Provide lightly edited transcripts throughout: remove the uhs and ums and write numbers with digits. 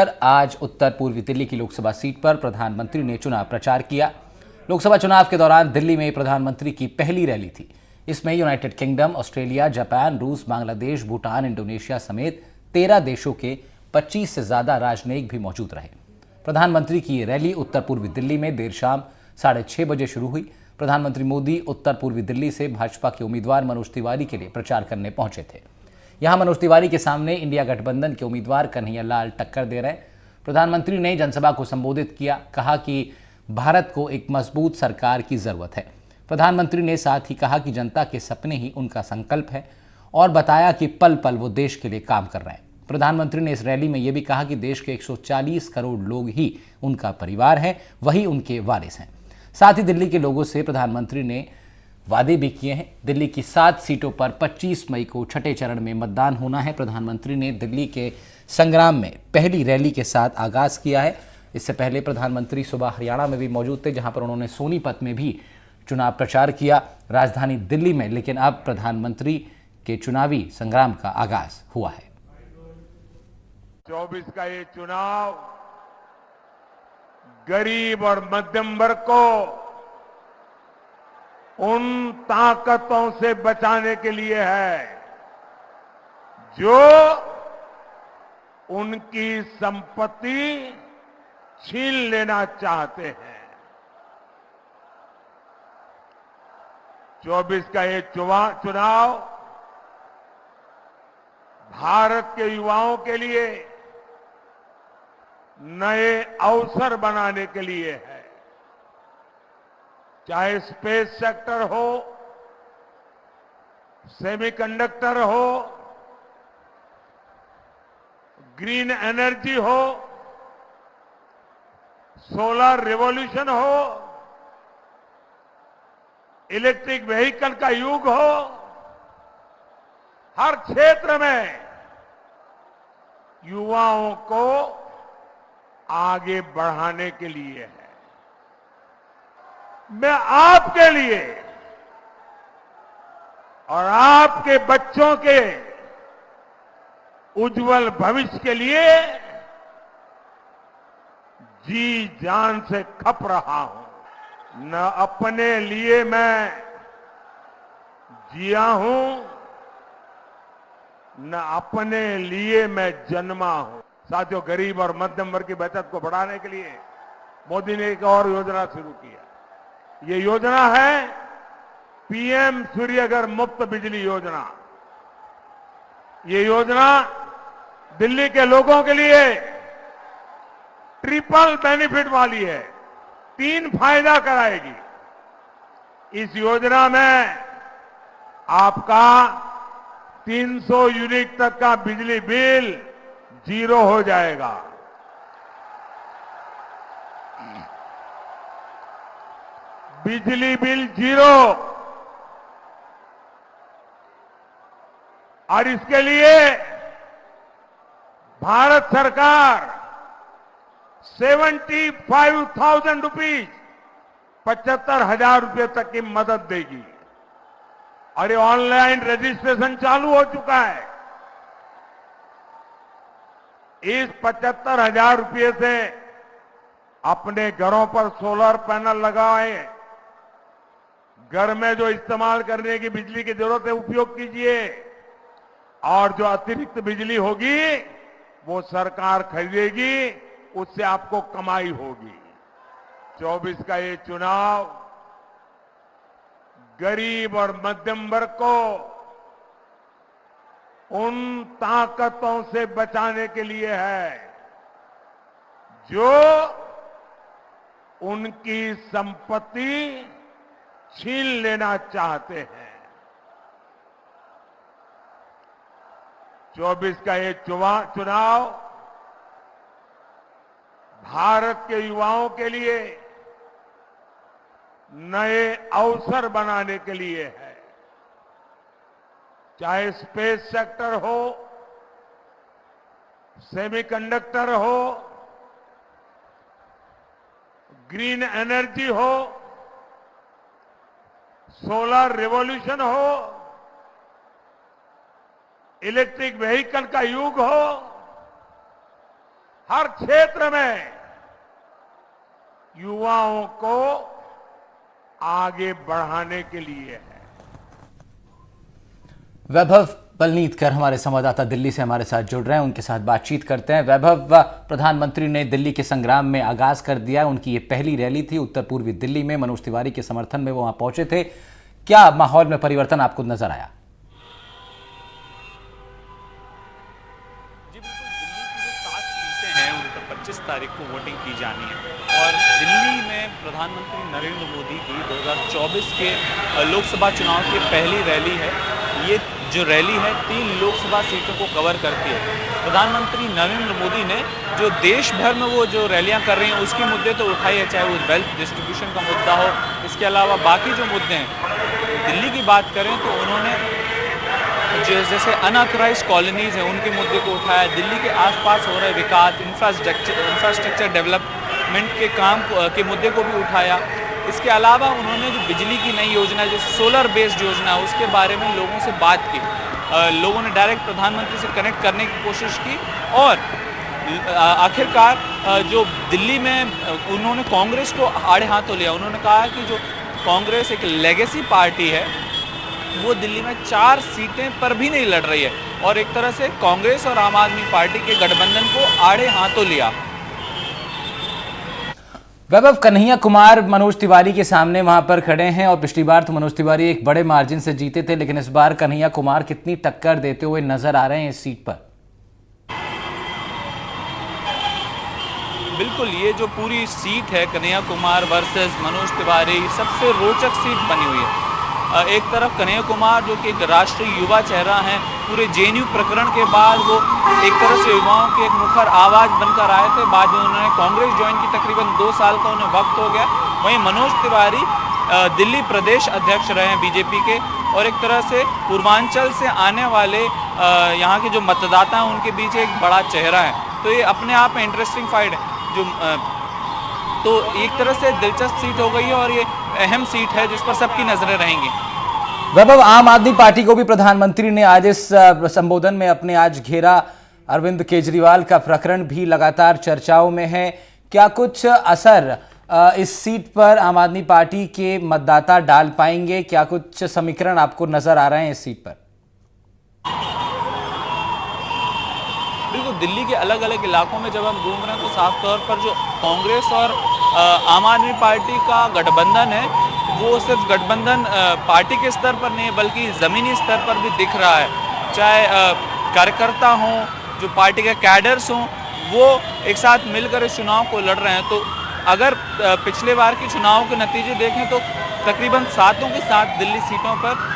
आज उत्तर पूर्वी दिल्ली की लोकसभा सीट पर प्रधानमंत्री ने चुनाव प्रचार किया। लोकसभा चुनाव के दौरान दिल्ली में प्रधानमंत्री की पहली रैली थी। इसमें यूनाइटेड किंगडम, ऑस्ट्रेलिया, जापान, रूस, बांग्लादेश, भूटान, इंडोनेशिया समेत 13 देशों के 25 से ज्यादा राजनयिक भी मौजूद रहे। प्रधानमंत्री की ये रैली उत्तर पूर्वी दिल्ली में देर शाम 6:30 बजे शुरू हुई। प्रधानमंत्री मोदी उत्तर पूर्वी दिल्ली से भाजपा के उम्मीदवार मनोज तिवारी के लिए प्रचार करने पहुंचे थे। यहां मनोज तिवारी के सामने इंडिया गठबंधन के उम्मीदवार कन्हैया लाल टक्कर दे रहे। प्रधानमंत्री ने जनसभा को संबोधित किया, कहा कि भारत को एक मजबूत सरकार की जरूरत है। प्रधानमंत्री ने साथ ही कहा कि जनता के सपने ही उनका संकल्प है और बताया कि पल पल वो देश के लिए काम कर रहे हैं। प्रधानमंत्री ने इस रैली में यह भी कहा कि देश के 140 करोड़ लोग ही उनका परिवार है, वही उनके वारिस हैं। साथ ही दिल्ली के लोगों से प्रधानमंत्री ने वादे भी किए हैं। दिल्ली की 7 सीटों पर 25 मई को छठे चरण में मतदान होना है। प्रधानमंत्री ने दिल्ली के संग्राम में पहली रैली के साथ आगाज किया है। इससे पहले प्रधानमंत्री सुबह हरियाणा में भी मौजूद थे, जहां पर उन्होंने सोनीपत में भी चुनाव प्रचार किया, राजधानी दिल्ली में। लेकिन अब प्रधानमंत्री के चुनावी संग्राम का आगाज हुआ है। 24 का ये चुनाव गरीब और मध्यम वर्ग को उन ताकतों से बचाने के लिए है जो उनकी संपत्ति छीन लेना चाहते हैं। 24 का ये चुनाव भारत के युवाओं के लिए नए अवसर बनाने के लिए है। चाहे स्पेस सेक्टर हो, सेमीकंडक्टर हो, ग्रीन एनर्जी हो, सोलर रिवॉल्यूशन हो, इलेक्ट्रिक व्हीकल का युग हो, हर क्षेत्र में युवाओं को आगे बढ़ाने के लिए है। मैं आपके लिए और आपके बच्चों के उज्जवल भविष्य के लिए जी जान से खप रहा हूं। न अपने लिए मैं जिया हूं, न अपने लिए मैं जन्मा हूं। साथियों, गरीब और मध्यम वर्ग की बचत को बढ़ाने के लिए मोदी ने एक और योजना शुरू की है। ये योजना है पीएम सूर्यघर मुफ्त बिजली योजना। ये योजना दिल्ली के लोगों के लिए ट्रिपल बेनिफिट वाली है, 3 फायदा कराएगी। इस योजना में आपका 300 यूनिट तक का बिजली बिल 0 हो जाएगा। बिजली बिल 0। और इसके लिए भारत सरकार 75,000 रुपीज, 75,000 रुपये तक की मदद देगी। और ये ऑनलाइन रजिस्ट्रेशन चालू हो चुका है। इस 75,000 रुपये से अपने घरों पर सोलर पैनल लगाएं, घर में जो इस्तेमाल करने की बिजली की जरूरत है उपयोग कीजिए, और जो अतिरिक्त बिजली होगी वो सरकार खरीदेगी, उससे आपको कमाई होगी। 24 का ये चुनाव गरीब और मध्यम वर्ग को उन ताकतों से बचाने के लिए है जो उनकी संपत्ति छीन लेना चाहते हैं। 24 का ये चुनाव भारत के युवाओं के लिए नए अवसर बनाने के लिए है। चाहे स्पेस सेक्टर हो, सेमीकंडक्टर हो, ग्रीन एनर्जी हो, सोलर रिवॉल्यूशन हो, इलेक्ट्रिक व्हीकल का युग हो, हर क्षेत्र में युवाओं को आगे बढ़ाने के लिए है। वैभव पलनीतकर हमारे संवाददाता दिल्ली से हमारे साथ जुड़ रहे हैं, उनके साथ बातचीत करते हैं। वैभव, प्रधानमंत्री ने दिल्ली के संग्राम में आगाज कर दिया, उनकी ये पहली रैली थी उत्तर पूर्वी दिल्ली में, मनोज तिवारी के समर्थन में वो वहां पहुंचे थे। क्या माहौल में परिवर्तन आपको नजर आया? जी बिल्कुल, दिल्ली की जो 7 सीटें हैं उन पर 25 तारीख को वोटिंग की जानी है और दिल्ली में प्रधानमंत्री नरेंद्र मोदी की 2024 के लोकसभा चुनाव की पहली रैली है। ये जो रैली है 3 लोकसभा सीटों को कवर करती है। प्रधानमंत्री नरेंद्र मोदी ने जो देश भर में वो जो रैलियां कर रही हैं उसके मुद्दे तो उठाए हैं, चाहे वो वेल्थ डिस्ट्रीब्यूशन का मुद्दा हो, इसके अलावा बाकी जो मुद्दे हैं। दिल्ली की बात करें तो उन्होंने जैसे अनऑथराइज्ड कॉलोनीज हैं उनके मुद्दे को उठाया, दिल्ली के आसपास हो रहे विकास, इंफ्रास्ट्रक्चर डेवलपमेंट के काम के मुद्दे को भी उठाया। इसके अलावा उन्होंने जो बिजली की नई योजना जो सोलर बेस्ड योजना है उसके बारे में लोगों से बात की। लोगों ने डायरेक्ट प्रधानमंत्री से कनेक्ट करने की कोशिश की और आखिरकार जो दिल्ली में उन्होंने कांग्रेस को आड़े हाथों लिया। उन्होंने कहा कि जो कांग्रेस एक लेगेसी पार्टी है वो दिल्ली में 4 सीटें पर भी नहीं लड़ रही है और एक तरह से कांग्रेस और आम आदमी पार्टी के गठबंधन को आड़े हाथों लिया। वैभव, कन्हैया कुमार मनोज तिवारी के सामने वहां पर खड़े हैं और पिछली बार तो मनोज तिवारी एक बड़े मार्जिन से जीते थे, लेकिन इस बार कन्हैया कुमार कितनी टक्कर देते हुए नजर आ रहे हैं इस सीट पर? बिल्कुल, ये जो पूरी सीट है कन्हैया कुमार वर्सेस मनोज तिवारी, सबसे रोचक सीट बनी हुई है। एक तरफ कन्हैया कुमार जो कि एक राष्ट्रीय युवा चेहरा हैं, पूरे जेएनयू प्रकरण के बाद वो एक तरह से युवाओं के एक मुखर आवाज़ बनकर आए थे। बाद में उन्होंने कांग्रेस ज्वाइन की, तकरीबन 2 साल का उन्हें वक्त हो गया। वहीं मनोज तिवारी दिल्ली प्रदेश अध्यक्ष रहे हैं बीजेपी के और एक तरह से पूर्वांचल से आने वाले यहाँ के जो मतदाता हैं उनके बीच एक बड़ा चेहरा है। तो ये अपने आप में इंटरेस्टिंग फाइट है तो एक तरह से दिलचस्प सीट हो गई है और ये अहम सीट है जिस पर सबकी नजरें रहेंगी। वैभव, आम आदमी पार्टी को भी प्रधानमंत्री ने आज इस संबोधन में अपने आज घेरा। अरविंद केजरीवाल का प्रकरण भी लगातार चर्चाओं में है। क्या कुछ असर इस सीट पर आम आदमी पार्टी के मतदाता डाल पाएंगे? क्या कुछ समीकरण आपको नजर आ रहे हैं इस सीट पर? बिल्कुल, दिल्ली के अलग अलग इलाकों में जब हम घूम रहे हैं तो साफ तौर पर जो कांग्रेस और आम आदमी पार्टी का गठबंधन है वो सिर्फ गठबंधन पार्टी के स्तर पर नहीं बल्कि ज़मीनी स्तर पर भी दिख रहा है। चाहे कार्यकर्ता हों, जो पार्टी के कैडर्स हों, वो एक साथ मिलकर इस चुनाव को लड़ रहे हैं। तो अगर पिछले बार के चुनाव के नतीजे देखें तो तकरीबन 7 की 7 दिल्ली सीटों पर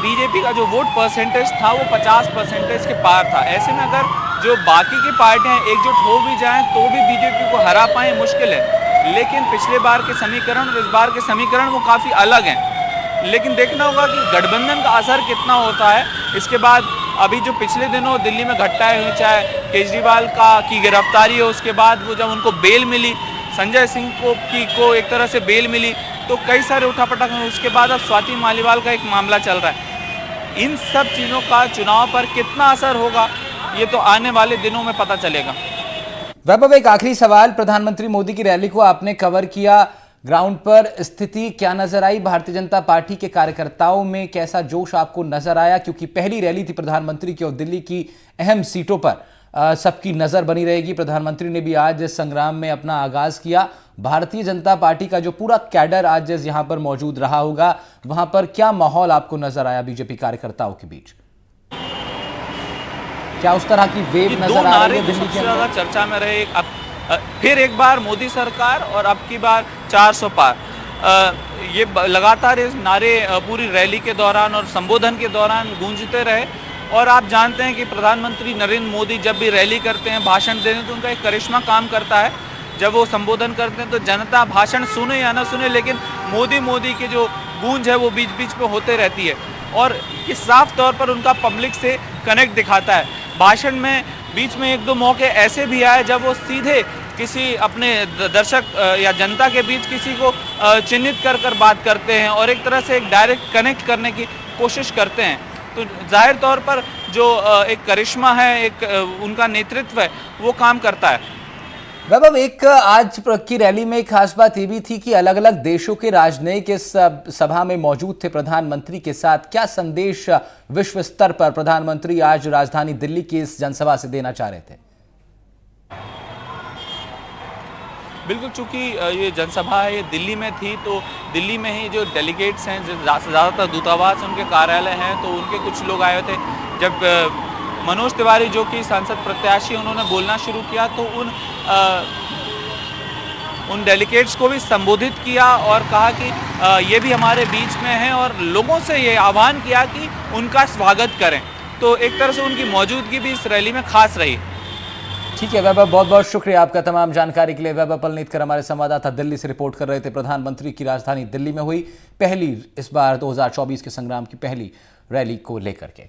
बीजेपी का जो वोट परसेंटेज था वो 50% के पार था। ऐसे में अगर जो बाकी की पार्टियां एकजुट हो भी जाएं तो भी बीजेपी को हरा पाएं मुश्किल है। लेकिन पिछले बार के समीकरण और इस बार के समीकरण वो काफ़ी अलग हैं। लेकिन देखना होगा कि गठबंधन का असर कितना होता है। इसके बाद अभी जो पिछले दिनों दिल्ली में घटनाएं हुई, चाहे केजरीवाल की गिरफ्तारी हो, उसके बाद वो जब उनको बेल मिली, संजय सिंह को एक तरह से बेल मिली, तो कई सारे उठापटक हैं। उसके बाद अब स्वाति मालीवाल का एक मामला चल रहा है। इन सब चीज़ों का चुनाव पर कितना असर होगा ये तो आने वाले दिनों में पता चलेगा। वैभव, एक आखिरी सवाल, प्रधानमंत्री मोदी की रैली को आपने कवर किया, ग्राउंड पर स्थिति क्या नजर आई? भारतीय जनता पार्टी के कार्यकर्ताओं में कैसा जोश आपको नजर आया? क्योंकि पहली रैली थी प्रधानमंत्री की और दिल्ली की अहम सीटों पर सबकी नजर बनी रहेगी। प्रधानमंत्री ने भी आज इस संग्राम में अपना आगाज किया। भारतीय जनता पार्टी का जो पूरा कैडर आज यहां पर मौजूद रहा होगा, वहां पर क्या माहौल आपको नजर आया बीजेपी कार्यकर्ताओं के बीच? क्या उस तरह की वेव नजर आ रही है दिल्ली के अंदर? चर्चा में रहे फिर एक बार मोदी सरकार और अब की बार 400 पार, ये लगातार इस नारे पूरी रैली के दौरान और संबोधन के दौरान गूंजते रहे। और आप जानते हैं कि प्रधानमंत्री नरेंद्र मोदी जब भी रैली करते हैं, भाषण देते हैं, तो उनका एक करिश्मा काम करता है। जब वो संबोधन करते हैं तो जनता भाषण सुने या ना सुने, लेकिन मोदी की जो गूंज है वो बीच बीच में होते रहती है और ये साफ तौर पर उनका पब्लिक से कनेक्ट दिखाता है। भाषण में बीच में 1-2 मौके ऐसे भी आए जब वो सीधे किसी अपने दर्शक या जनता के बीच किसी को चिन्हित कर बात करते हैं और एक तरह से एक डायरेक्ट कनेक्ट करने की कोशिश करते हैं। तो जाहिर तौर पर जो एक करिश्मा है, एक उनका नेतृत्व है, वो काम करता है। वैभव, एक आज की रैली में एक खास बात ये भी थी कि अलग अलग देशों के राजनयिक इस सभा में मौजूद थे प्रधानमंत्री के साथ। क्या संदेश विश्व स्तर पर प्रधानमंत्री आज राजधानी दिल्ली की इस जनसभा से देना चाह रहे थे? बिल्कुल, चूंकि ये जनसभा है ये दिल्ली में थी, तो दिल्ली में ही जो डेलीगेट्स हैं, ज़्यादातर दूतावास उनके कार्यालय हैं, तो उनके कुछ लोग आए थे। जब मनोज तिवारी जो कि सांसद प्रत्याशी, उन्होंने बोलना शुरू किया तो उन डेलीगेट्स को भी संबोधित किया और कहा कि ये भी हमारे बीच में हैं और लोगों से ये आह्वान किया कि उनका स्वागत करें। तो एक तरह से उनकी मौजूदगी भी इस रैली में खास रही। ठीक है वैभव, बहुत बहुत शुक्रिया आपका तमाम जानकारी के लिए। वैभव पलनीतकर हमारे संवाददाता दिल्ली से रिपोर्ट कर रहे थे। प्रधानमंत्री की राजधानी दिल्ली में हुई पहली, इस बार 2024 के संग्राम की पहली रैली को लेकर के।